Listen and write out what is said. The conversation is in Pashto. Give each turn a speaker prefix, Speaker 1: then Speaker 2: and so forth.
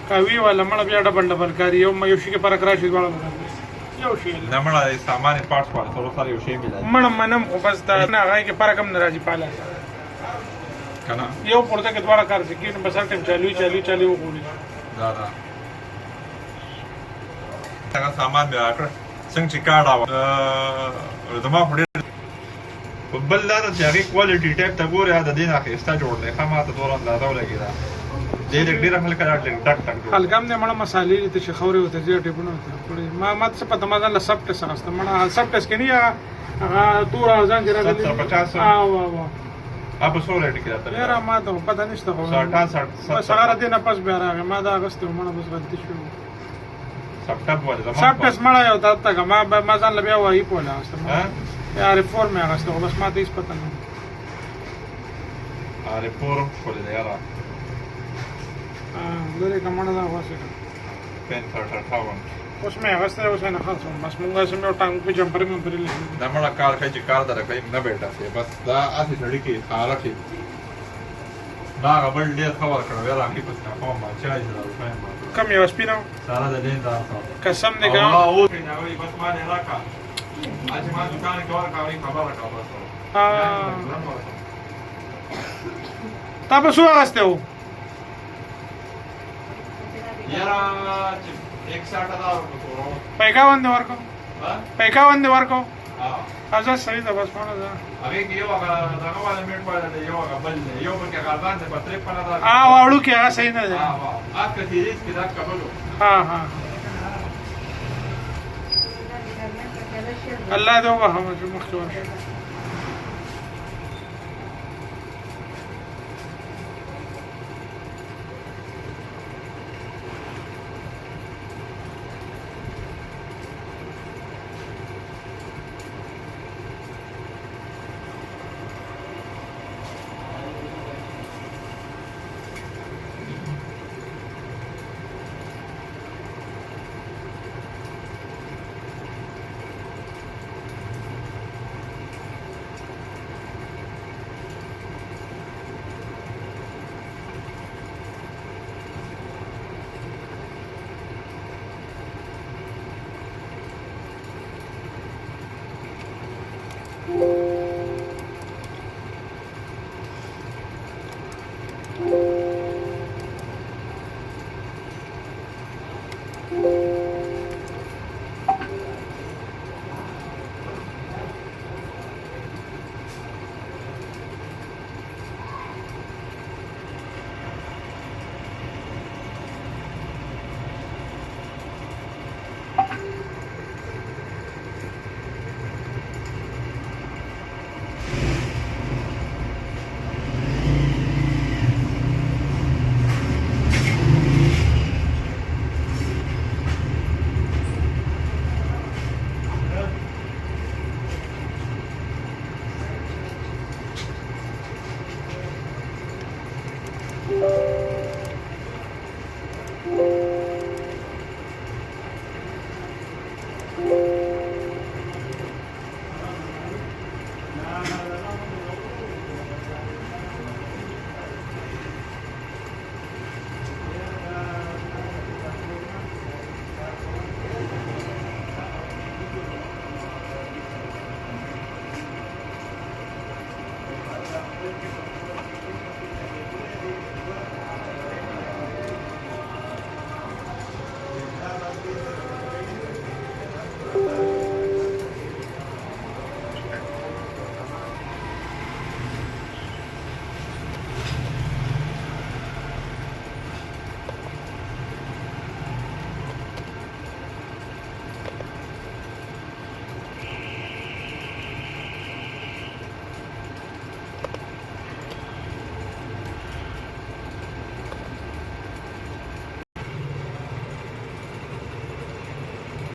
Speaker 1: کاوی ولا مړه بیا ډبل ډبل کاری یو شي کې فرق راشي دواړه یو شي
Speaker 2: نه مړه سامان پارټس والا سره یو شی ملای
Speaker 1: مړه منم خو بس دا نه هغه کې فرق هم ناراضي پاله
Speaker 2: کنه
Speaker 1: یو پورته کې دواړه کار کوي نو بس هر ټیم چالو وګوري
Speaker 2: دا څنګه سامان بیا کړ څنګه چې کارډ او دما په ډېر په بل لار چې هغه کوالټي ټایپ ته ګوره دا دینه اخیسته جوړ دی خامہ ته دوران لا دا ولګی دا دې ډېر خلک راټل ټک
Speaker 1: خلګم نه مړه مسالې ته شخوري وته دې ټیپونه ما څه پته ما ځان سب ټیسټ راست مړه سب ټیسټ کې نه هغه تور ځان جره
Speaker 2: 750
Speaker 1: وا
Speaker 2: اپ سوره ټکی راته
Speaker 1: یاره ما ته پته نشته خو 60 سره دې نه پس بیا راغی ما دا اگست مړه بس غلطی شو
Speaker 2: سپټمبر ولا
Speaker 1: سب ټیسټ مړه یو تا ما ځان لبیا وایي په لاس ها ریفورم اگست خو بس ما ته هیڅ پته نه
Speaker 2: ریفورم کوله دی یاره
Speaker 1: لري کومه دا واسه
Speaker 2: پن 38
Speaker 1: اوس مې اگست ته وسه نه خاصه بس مونږه سم یو ټانګ په جمپر مې پرې
Speaker 2: دا مړه کار کوي چې کار درکې نه بیٹا سي بس دا اسی سړی کې حالت دا غبل ډیر خبر کړو یاره کې پس نه کوم ما چای جوړ فهم
Speaker 1: کم یو سپینو
Speaker 2: سارا د دې دا
Speaker 1: قسم دې ګا
Speaker 2: او نه وي بس ما نه راکا اځ ما دکان کې اور کاوي خبره کا بس
Speaker 1: تاسو واسطه وو
Speaker 2: یاره 160,000 روپے
Speaker 1: پیکا باندې ورکو پیکا باندې ورکو ازه صحیح ده بس مانه ده
Speaker 2: هغه کې یو هغه دغه والا میټ والا دی یو هغه بل یو کې غالبان ده 53,000
Speaker 1: واړو کې هغه صحیح نه ده
Speaker 2: اته تیریس کې دا قبولو
Speaker 1: ها الله دې وبخښه مخکور